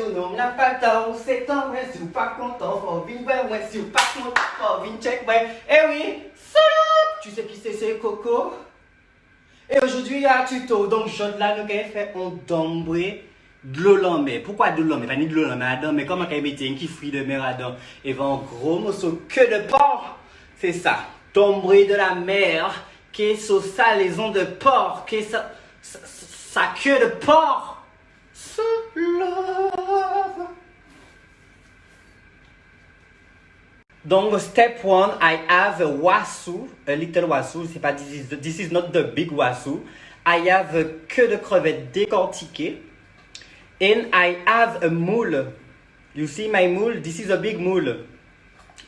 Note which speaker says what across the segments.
Speaker 1: jour, non, n'a pas le temps, c'est temps, ouais, si vous pas content, faut vite, ouais, si vous pas content, faut vite, check, ouais. Eh oui, salut! Tu sais qui c'est Coco? Et aujourd'hui, il y a un tuto, donc je là, nous avons fait un dombré de l'eau lambé. Pourquoi de l'eau lambé? Pas ni de l'eau lambé, Adam, mais comment qu'il y a un qui fruit de mer Adam? Et va un gros morceau que de porc. C'est ça, dombré de la mer, qui est sur salaison de porc, qui est sa queue de porc. Love. Donc, step one, I have a wasu, a little wasu. C'est pas this is not the big wasu. I have a queue de crevette décortiquée. And I have a moule. You see my moule? This is a big moule.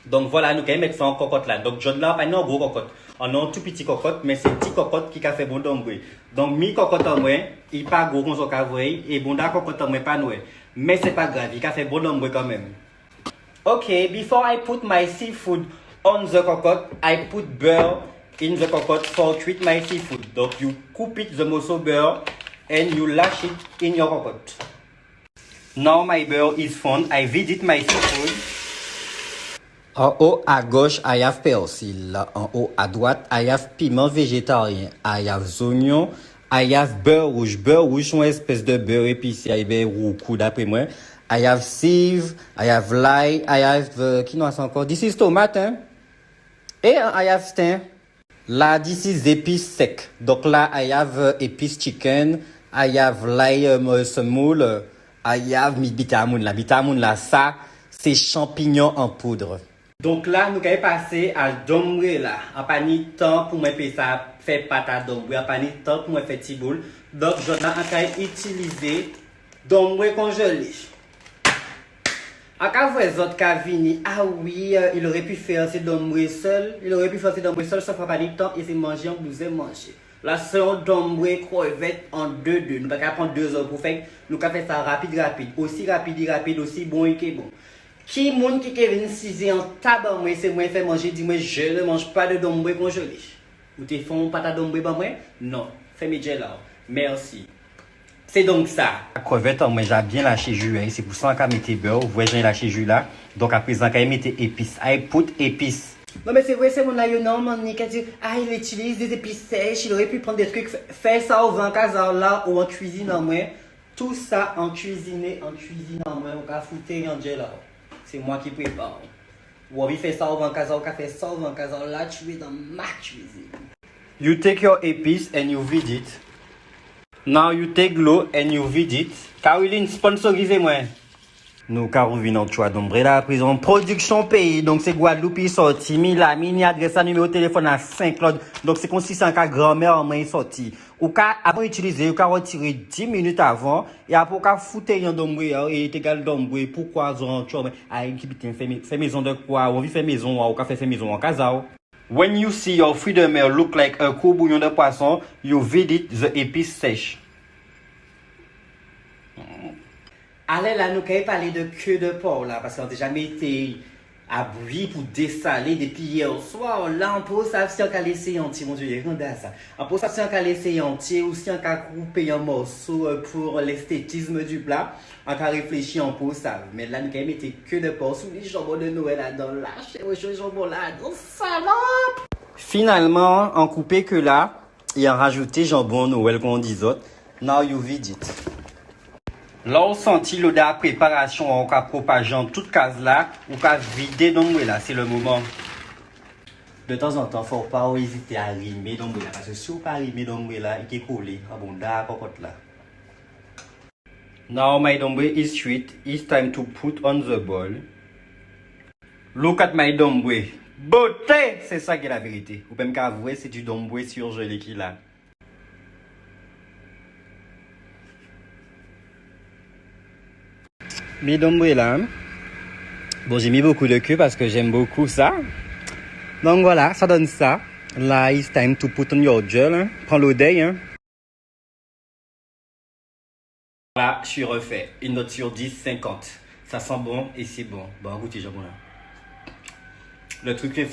Speaker 1: Donc voilà, nous allons mettre ça en cocotte là. Donc, John là, pas un gros cocotte. On a un tout petit cocotte, mais c'est petit cocotte qui a fait bon dombré. Donc, mi cocotte en moins, il pas gros comme ça qu'avoué, et bon da cocotte en moins pas noué. Mais c'est pas grave, il a fait bon dombré quand même. Okay, before I put my seafood on the cocotte, I put beurre in the cocotte for treat my seafood. Donc, you cook it the morceau beurre and you lash it in your cocotte. Now my beurre is formed. I visit my seafood. En haut à gauche, I have persil. En haut à droite, I have piment végétarien. I have oignon. I have beurre rouge. Beurre rouge, c'est une espèce de beurre épicé. Il y a beaucoup d'après moi. I have sieve. I have lye. I have, qui nous a encore? This is tomate, hein? Et I have stain. Là, this is épices sec. Donc là, I have épices chicken. I have lye, semoule. I have bitamoun. La bitamoun, là, ça, c'est champignons en poudre. Donc là, nous allons passer à dombré là. En pas ni temps pour moi faire pâte à dombré. En pas ni temps pour moi faire tiboule. Donc, je vais utiliser dombré congelé. En cas où les autres cas vini, ah oui, il aurait pu faire ces dombré seul. Il aurait pu faire ces dombré seul, ça fera pas ni temps et c'est manger en vous aimez manger. Là, c'est un dombré crevette en 2-2. Nous ne pouvons pas prendre 2 heures pour faire. Nous allons faire ça rapide. Aussi rapide, aussi bon et bon. Qui moun qui vient siser en tabac, moi c'est moi fait manger, dis moi je ne mange pas de dombré congelé. Ou te font pas ta dombré ba moi? Non, fais mes là. Merci. C'est donc ça. La crevette, moi j'ai bien lâché jus, hein. C'est pour ça qu'on mettre beurre, vous voyez j'ai lâché jus là. Donc à présent qu'on mettre épices, I put épices. Non mais c'est vrai, c'est mon aïenon, mon qui dit il utilise des épices sèches, il aurait pu prendre des trucs, faire ça au vent casar là ou en cuisine en moi. Tout ça en cuisine en moi, on va foutre en gel là. C'est moi qui prépare. Ou on fait ça au casa, on fait ça au casa, là tu es dans ma cuisine. You take your épices and you vid it. Now you take l'eau and you vid it. Caroline, sponsorisez-moi. Nous, Caroline, on choix d'ombre la prison. Production pays. Donc, c'est Guadeloupe, il sorti. La mini adresse, numéro de téléphone à Saint-Claude. Donc, c'est consistant qu'à grand-mère en main sorti. Ou qu'à, avant d'utiliser, ou qu'à retirer 10 minutes avant. Et après, qu'à foutre un d'ombre, et égal d'ombre. Pourquoi, on choix, fait maison de quoi? On vit fait maison, ou qu'à fait maison en casa. When you see your fruit de mer look like a court bouillon de poisson, you vid it the épices sèches. Allez là, nous allons parler de queue de porc là, parce qu'on n'a jamais été à bouillir pour dessaler depuis hier soir. Là, on peut savoir si on a laissé entier, mon Dieu, regardez ça. On peut savoir si on a laissé entier ou si on a coupé un morceau pour l'esthétisme du plat. On a réfléchi un peu ça. Mais là, nous allons mettre queue de porc sous les jambons de Noël là-dedans. Lâchez vos jambons là-dedans, salope! Finalement, on coupé que là, et on rajouté jambon Noël, comme on dit autres. Now you vid it. Là, on sentit l'odeur préparation, on va propager en toute case là, on va vider d'ombre là, c'est le moment. De temps en temps, il ne faut pas hésiter à rimer d'ombre là, parce que si on ne pas rimer d'ombre là, il est collé, ah bon, d'accord, là. Now my dombre is sweet, it's time to put on the bowl. Look at my dombre. Beauté! C'est ça qui est la vérité. Vous pouvez me avouer, c'est du dombre surgelé qui là. Mes dombrés là. Bon, j'ai mis beaucoup de queue parce que j'aime beaucoup ça. Donc voilà, ça donne ça. Là, it's time to put on your gel. Hein. Prends l'eau d'œil. Hein. Voilà, je suis refait. Une note sur 10, 50. Ça sent bon et c'est bon. Bon, goûtez, jambon là. Le truc est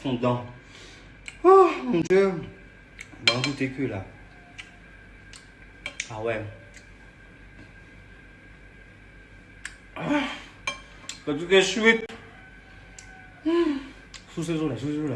Speaker 1: fondant. Oh mon Dieu. Bon, goûtez que là. Ah ouais. Parce que je suis... Sous ce jour-là, sous ce jour-là.